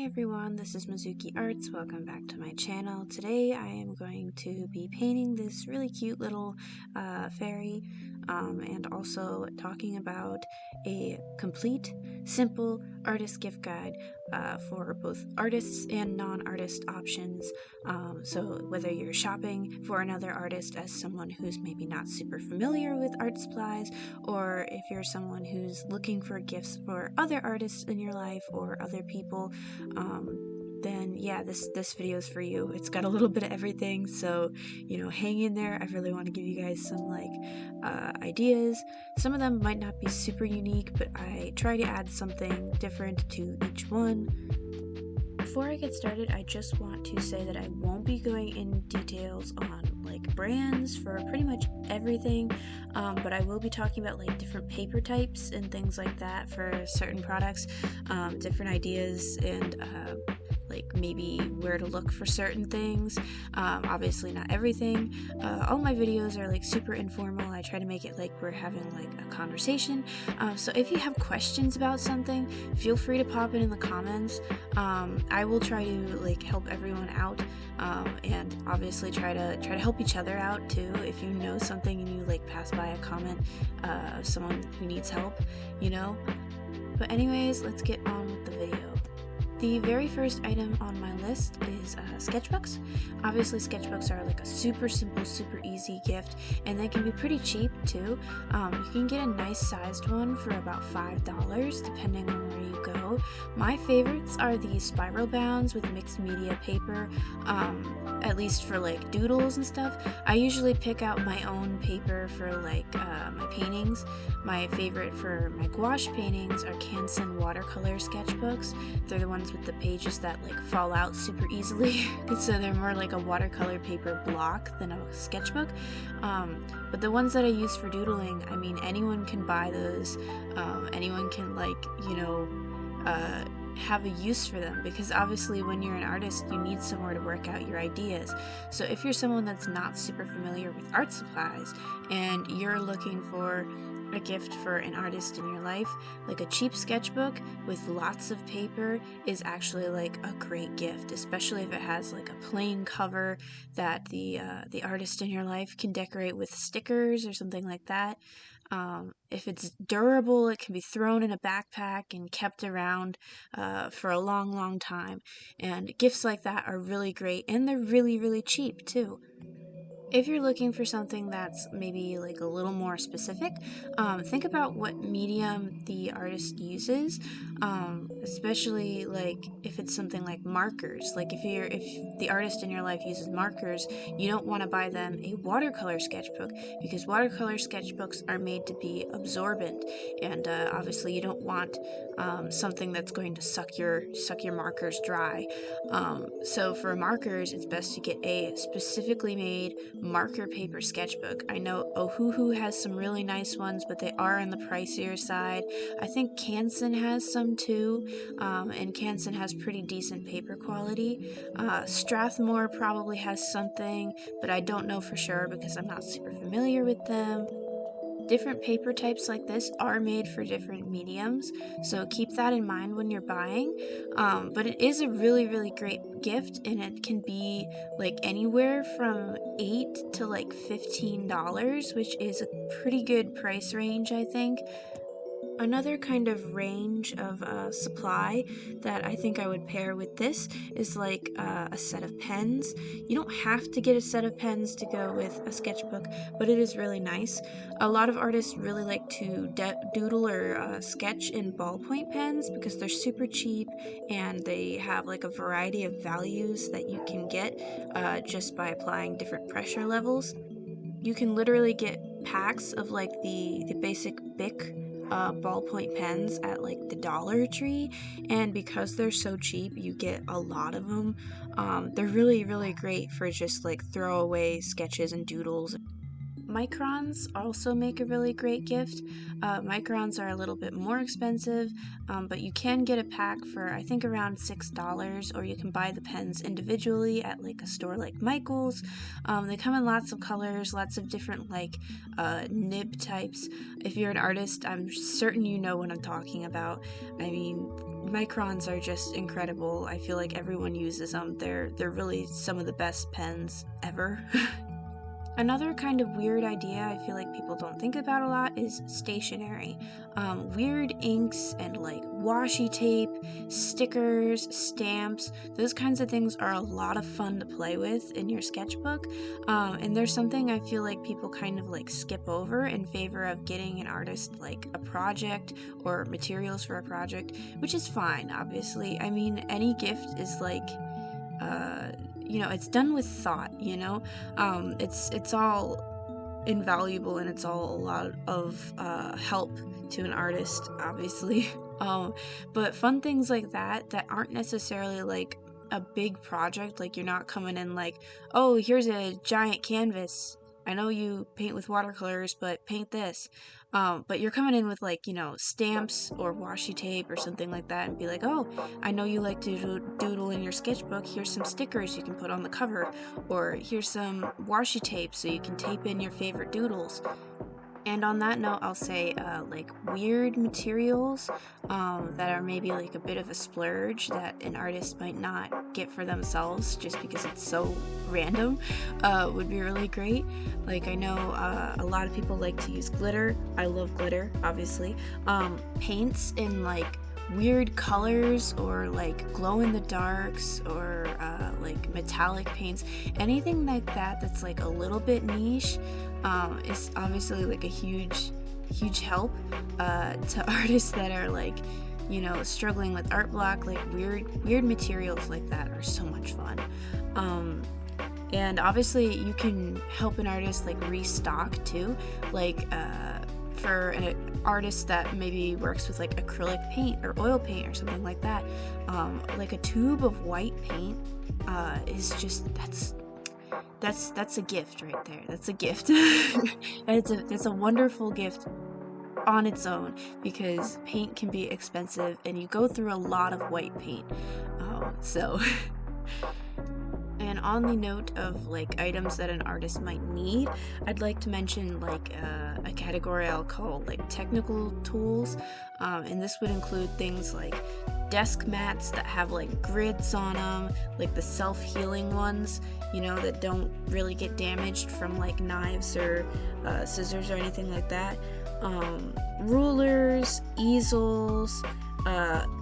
everyone, this is Mizuki Arts. Welcome back to my channel. Today I am going to be painting this really cute little fairy and also talking about a complete, simple artist gift guide for both artists and non-artist options. So whether you're shopping for another artist as someone who's maybe not super familiar with art supplies, or if you're someone who's looking for gifts for other artists in your life or other people, then yeah, this video is for you. It's got a little bit of everything, so hang in there. I really want to give you guys some ideas. Some of them might not be super unique, but I try to add something different to each one. Before I get started, I just want to say that I won't be going in details on brands for pretty much everything, but I will be talking about different paper types and things like that for certain products, different ideas, and maybe where to look for certain things. Obviously not everything. All my videos are super informal. I try to make it like we're having a conversation. So if you have questions about something, feel free to pop it in the comments. I will try to help everyone out, and obviously try to help each other out too. If you know something and you pass by a comment of someone who needs help, But anyways, let's get on with the video. The very first item on my list is sketchbooks. Obviously sketchbooks are a super simple, super easy gift, and they can be pretty cheap too. You can get a nice sized one for about $5 depending on where you go. My favorites are the spiral bounds with mixed media paper, at least for doodles and stuff. I usually pick out my own paper for my paintings. My favorite for my gouache paintings are Canson watercolor sketchbooks. They're the ones with the pages that fall out super easily, so they're more like a watercolor paper block than a sketchbook. But the ones that I use for doodling, I mean, anyone can buy those. Anyone can have a use for them, because obviously when you're an artist you need somewhere to work out your ideas. So if you're someone that's not super familiar with art supplies and you're looking for a gift for an artist in your life, a cheap sketchbook with lots of paper is actually a great gift, especially if it has a plain cover that the artist in your life can decorate with stickers or something like that. If it's durable, it can be thrown in a backpack and kept around for a long time, and gifts like that are really great, and they're really cheap too. If you're looking for something that's maybe a little more specific, think about what medium the artist uses, especially if it's something like markers. If the artist in your life uses markers, you don't want to buy them a watercolor sketchbook, because watercolor sketchbooks are made to be absorbent, and obviously you don't want something that's going to suck your markers dry. So for markers, it's best to get a specifically made marker paper sketchbook. I know Ohuhu has some really nice ones, but they are on the pricier side. I think Canson has some too, and Canson has pretty decent paper quality. Strathmore probably has something, but I don't know for sure because I'm not super familiar with them. Different paper types like this are made for different mediums, so keep that in mind when you're buying. But it is a really great gift, and it can be anywhere from $8 to $15, which is a pretty good price range, I think. Another kind of range of supply that I think I would pair with this is a set of pens. You don't have to get a set of pens to go with a sketchbook, but it is really nice. A lot of artists really like to doodle or sketch in ballpoint pens because they're super cheap, and they have a variety of values that you can get just by applying different pressure levels. You can literally get packs of the basic Bic ballpoint pens at the Dollar Tree, and because they're so cheap you get a lot of them. They're really great for just throwaway sketches and doodles. Microns also make a really great gift. Microns are a little bit more expensive, but you can get a pack for I think around $6, or you can buy the pens individually at like a store like Michael's. They come in lots of colors, lots of different like nib types. If you're an artist, I'm certain you know what I'm talking about. I mean, microns are just incredible. I feel like everyone uses them. They're really some of the best pens ever. Another kind of weird idea I feel like people don't think about a lot is stationery. Weird inks and like washi tape, stickers, stamps, those kinds of things are a lot of fun to play with in your sketchbook. And there's something I feel like people kind of like skip over in favor of getting an artist like a project or materials for a project, which is fine, obviously. I mean, any gift is like, it's done with thought, it's all invaluable, and it's all a lot of help to an artist, obviously. But fun things like that aren't necessarily like a big project, like you're not coming in like, oh, here's a giant canvas, I know you paint with watercolors, but paint this. But you're coming in with like, stamps or washi tape or something like that, and be like, oh, I know you like to doodle in your sketchbook. Here's some stickers you can put on the cover, or here's some washi tape so you can tape in your favorite doodles. And on that note, I'll say like weird materials that are maybe like a bit of a splurge that an artist might not get for themselves just because it's so random would be really great. Like I know a lot of people like to use glitter. I love glitter, obviously. Paints in like weird colors, or like glow in the darks, or like metallic paints, anything like that that's like a little bit niche is obviously like a huge help to artists that are like, struggling with art block. Like weird materials like that are so much fun. And obviously you can help an artist like restock too, like for an artist that maybe works with like acrylic paint or oil paint or something like that, like a tube of white paint is just that's a gift right there. That's a gift. And it's a wonderful gift on its own, because paint can be expensive and you go through a lot of white paint. So And on the note of like items that an artist might need, I'd like to mention like a category I'll call like technical tools, and this would include things like desk mats that have like grids on them, like the self-healing ones, that don't really get damaged from like knives or scissors or anything like that. Rulers, easels,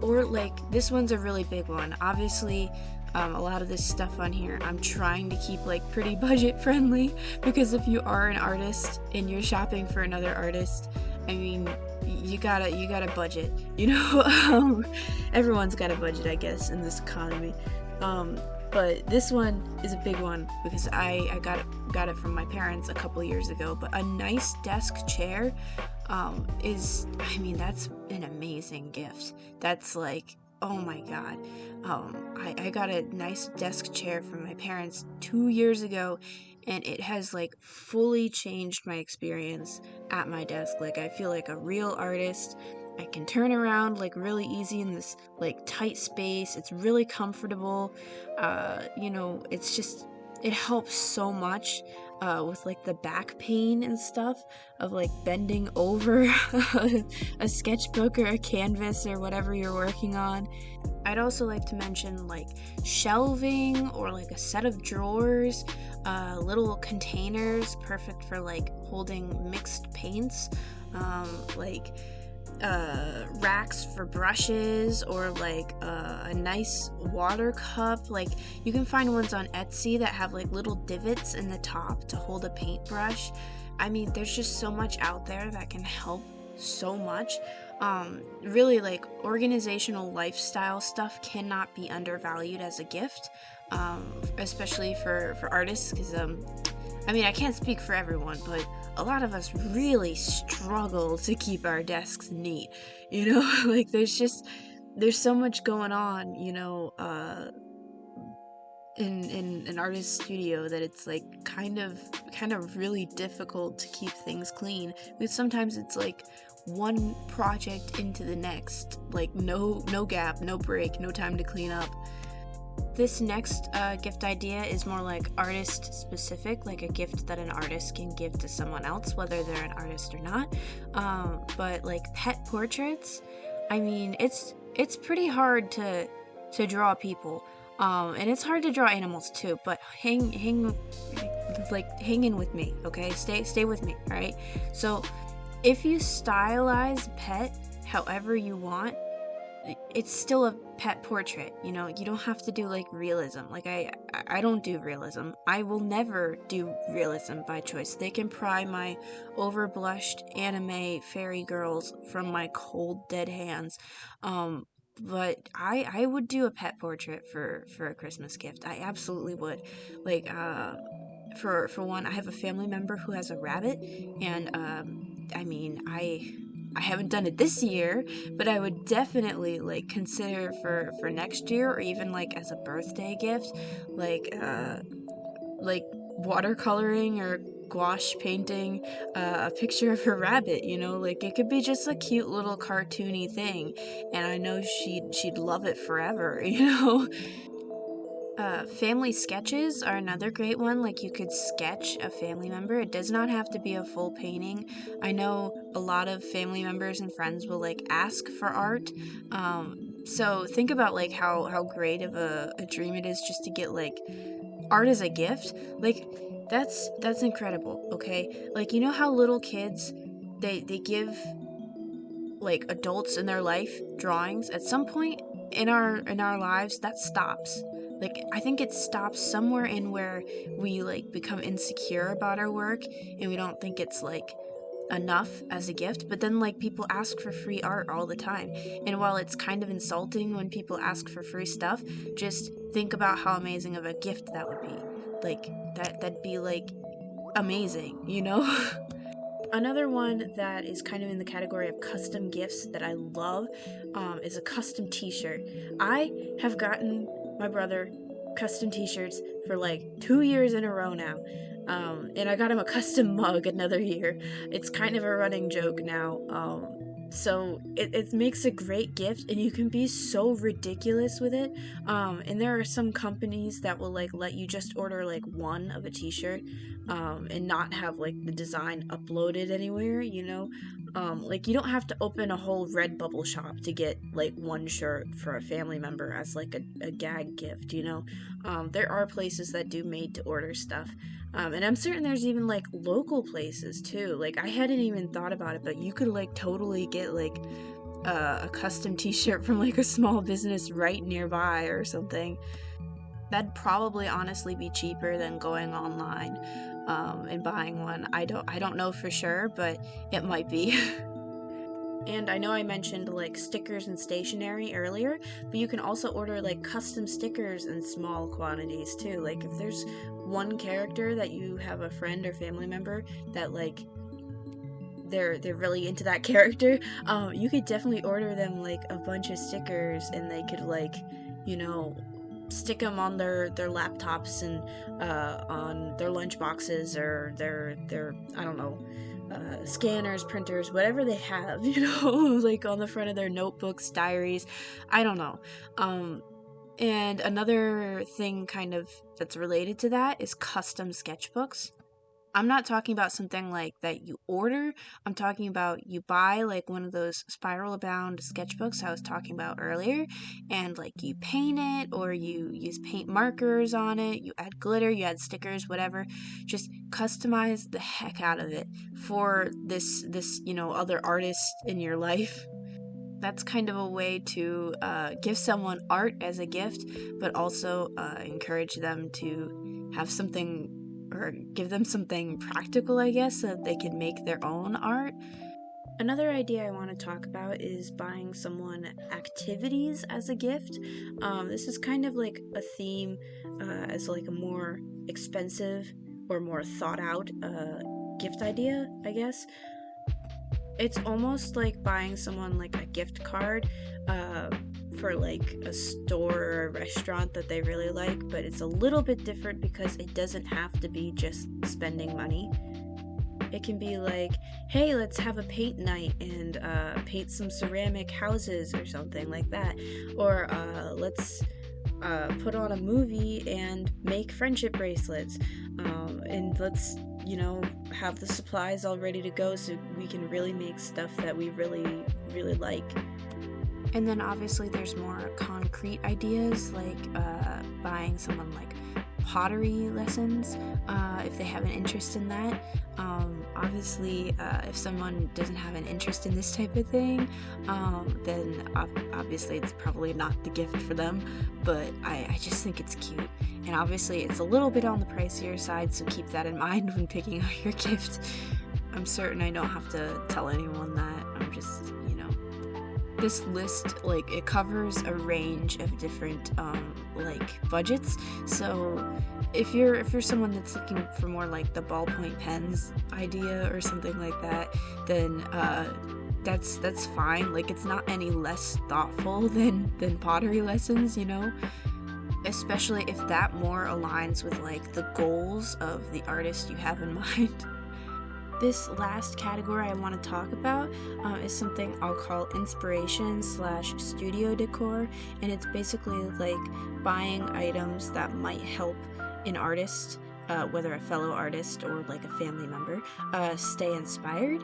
or like this one's a really big one. Obviously, a lot of this stuff on here I'm trying to keep like pretty budget friendly, because if you are an artist and you're shopping for another artist, I mean, you gotta budget, everyone's got a budget, I guess, in this economy. But this one is a big one because I got it from my parents a couple years ago. But a nice desk chair is, that's an amazing gift. That's like, oh my god. I got a nice desk chair from my parents 2 years ago, and it has like fully changed my experience at my desk. Like I feel like a real artist. I can turn around like really easy in this like tight space. It's really comfortable. It's just, it helps so much with like the back pain and stuff of like bending over a sketchbook or a canvas or whatever you're working on. I'd also like to mention like shelving or like a set of drawers, little containers perfect for like holding mixed paints, like racks for brushes, or like a nice water cup. Like you can find ones on Etsy that have like little divots in the top to hold a paintbrush. There's just so much out there that can help so much. Really, like organizational lifestyle stuff cannot be undervalued as a gift, especially for artists, because I can't speak for everyone, but a lot of us really struggle to keep our desks neat, like there's so much going on, in an artist's studio that it's like kind of really difficult to keep things clean, because sometimes it's like one project into the next, like no gap, no break, no time to clean up. This next gift idea is more like artist specific, like a gift that an artist can give to someone else, whether they're an artist or not. But like pet portraits, I mean, it's pretty hard to draw people, and it's hard to draw animals too. But hang in with me, okay? Stay with me, all right? So if you stylize pet however you want, it's still a pet portrait, you know. You don't have to do like realism. Like I don't do realism. I will never do realism by choice. They can pry my overblushed anime fairy girls from my cold dead hands. But I would do a pet portrait for a Christmas gift. I absolutely would. Like for one, I have a family member who has a rabbit, and I mean, I haven't done it this year, but I would definitely like consider for next year, or even like as a birthday gift, like watercoloring or gouache painting a picture of her rabbit, you know. Like it could be just a cute little cartoony thing, and I know she'd love it forever, you know. Family sketches are another great one. Like you could sketch a family member. It does not have to be a full painting. I know a lot of family members and friends will like ask for art. So think about like how great of a dream it is just to get like art as a gift. Like that's incredible, okay? Like you know how little kids they give like adults in their life drawings. At some point in our lives that stops. Like I think it stops somewhere in where we like become insecure about our work, and we don't think it's like enough as a gift. But then like people ask for free art all the time, and while it's kind of insulting when people ask for free stuff, just think about how amazing of a gift that would be. Like that'd be like amazing, you know. Another one that is kind of in the category of custom gifts that I love is a custom t-shirt. I have gotten my brother custom t-shirts for like 2 years in a row now. And I got him a custom mug another year. It's kind of a running joke now. So it makes a great gift, and you can be so ridiculous with it. And there are some companies that will like let you just order like one of a t-shirt, and not have like the design uploaded anywhere, you know. Like you don't have to open a whole Redbubble shop to get like one shirt for a family member as like a gag gift, you know. There are places that do made to order stuff. And I'm certain there's even like local places too. Like I hadn't even thought about it, but you could like totally get like a custom t-shirt from like a small business right nearby or something. That'd probably honestly be cheaper than going online and buying one. I don't know for sure, but it might be. And I know I mentioned like stickers and stationery earlier, but you can also order like custom stickers in small quantities too. Like if there's one character that you have a friend or family member that like they're really into that character, you could definitely order them like a bunch of stickers, and they could like, you know, stick them on their laptops and on their lunch boxes or their I don't know, scanners, printers, whatever they have, you know, like on the front of their notebooks, diaries, I don't know. And another thing kind of that's related to that is custom sketchbooks. I'm not talking about something like that you order. I'm talking about you buy like one of those spiral bound sketchbooks I was talking about earlier, and like you paint it, or you use paint markers on it, you add glitter, you add stickers, whatever. Just customize the heck out of it for this you know, other artist in your life. That's kind of a way to give someone art as a gift, but also encourage them to have something, or give them something practical, I guess, so that they can make their own art. Another idea I want to talk about is buying someone activities as a gift. This is kind of like a theme as like a more expensive or more thought out gift idea, I guess. It's almost like buying someone like a gift card, for like a store or a restaurant that they really like, but it's a little bit different because it doesn't have to be just spending money. It can be like, hey, let's have a paint night and paint some ceramic houses or something like that. Or let's put on a movie and make friendship bracelets. And let's, have the supplies all ready to go so we can really make stuff that we really, really like. And then obviously there's more concrete ideas, like buying someone like pottery lessons if they have an interest in that. Obviously, if someone doesn't have an interest in this type of thing, then obviously it's probably not the gift for them, but I just think it's cute. And obviously it's a little bit on the pricier side, so keep that in mind when picking out your gift. I'm certain I don't have to tell anyone that. I'm just, this list, like, it covers a range of different budgets. So if you're someone that's looking for more like the ballpoint pens idea or something like that, then that's fine. Like, it's not any less thoughtful than pottery lessons, especially if that more aligns with like the goals of the artist you have in mind. This last category I want to talk about is something I'll call inspiration/studio decor, and it's basically like buying items that might help an artist, whether a fellow artist or like a family member, stay inspired.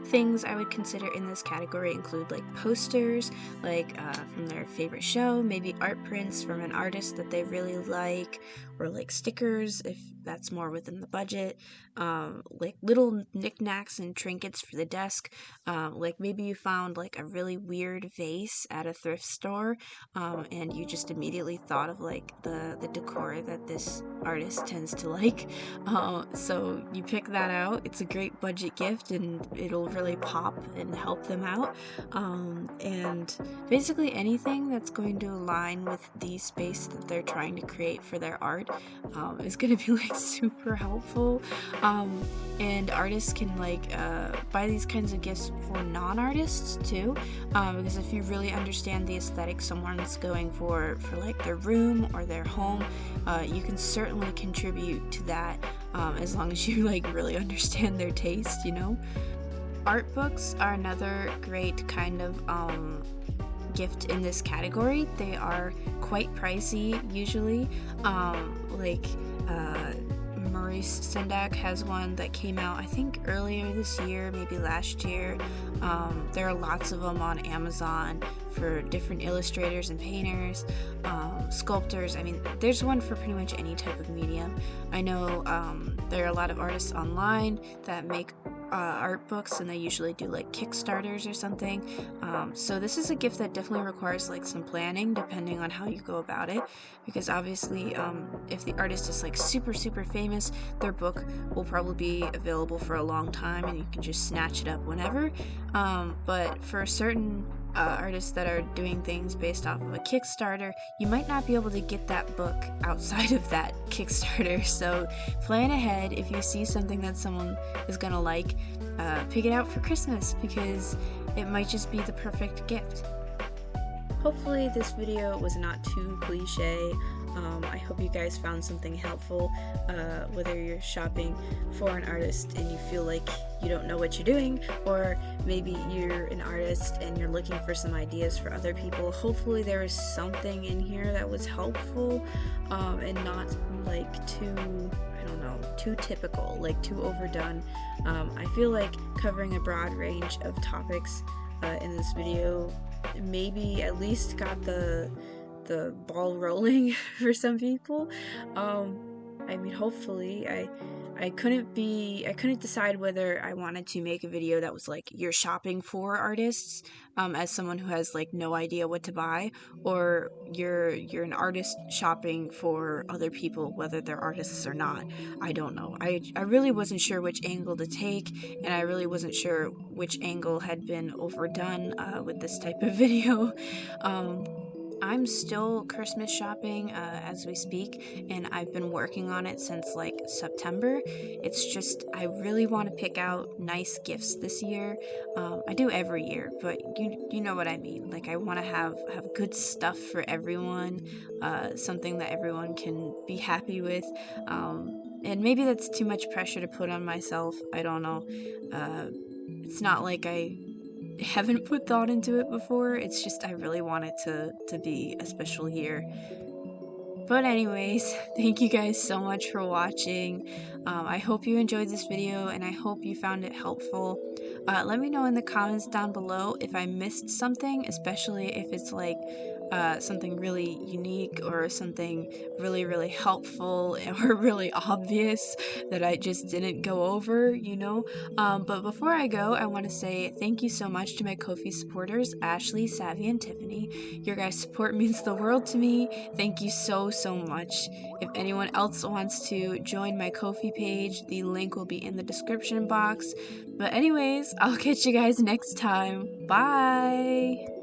Things I would consider in this category include like posters, like from their favorite show, maybe art prints from an artist that they really like, or like stickers if that's more within the budget, like little knickknacks and trinkets for the desk, like maybe you found like a really weird vase at a thrift store, and you just immediately thought of like the decor that this artist tends to like, so you pick that out. It's a great budget gift and it'll really pop and help them out, and basically anything that's going to align with the space that they're trying to create for their art is going to be like super helpful, and artists can like buy these kinds of gifts for non-artists too, because if you really understand the aesthetic someone's going for like their room or their home, you can certainly contribute to that, as long as you like really understand their taste. Art books are another great kind of gift in this category. They are quite pricey usually. Maurice Sendak has one that came out I think earlier this year, maybe last year. There are lots of them on Amazon for different illustrators and painters, sculptors. I mean, there's one for pretty much any type of medium. I know there are a lot of artists online that make art books, and they usually do like Kickstarters or something, so this is a gift that definitely requires like some planning depending on how you go about it, because obviously if the artist is like super famous, their book will probably be available for a long time and you can just snatch it up whenever, but for certain artists that are doing things based off of a Kickstarter, you might not be able to get that book outside of that Kickstarter, so plan ahead. If you see something that someone is gonna like, pick it out for Christmas, because it might just be the perfect gift. Hopefully this video was not too cliche. I hope you guys found something helpful, whether you're shopping for an artist and you feel like you don't know what you're doing, or maybe you're an artist and you're looking for some ideas for other people. Hopefully there was something in here that was helpful, and not like too typical, like too overdone. I feel like covering a broad range of topics in this video maybe at least got the ball rolling for some people. I mean, hopefully I couldn't decide whether I wanted to make a video that was like you're shopping for artists, as someone who has like no idea what to buy, or you're an artist shopping for other people, whether they're artists or not. I don't know. I really wasn't sure which angle to take, and I really wasn't sure which angle had been overdone with this type of video. I'm still Christmas shopping as we speak, and I've been working on it since like September. It's just, I really want to pick out nice gifts this year. I do every year, but you know what I mean. Like, I want to have good stuff for everyone, something that everyone can be happy with. And maybe that's too much pressure to put on myself. I don't know. It's not like I haven't put thought into it before. It's just I really want it to be a special year. But anyways, thank you guys so much for watching. I hope you enjoyed this video and I hope you found it helpful. Let me know in the comments down below if I missed something, especially if it's like something really unique or something really helpful or really obvious that I just didn't go over, you know. But before I go, I want to say thank you so much to my Ko-fi supporters, Ashley, Savvy, and Tiffany. Your guys' support means the world to me. Thank you so much. If anyone else wants to join my Ko-fi page, the link will be in the description box. But anyways, I'll catch you guys next time. Bye!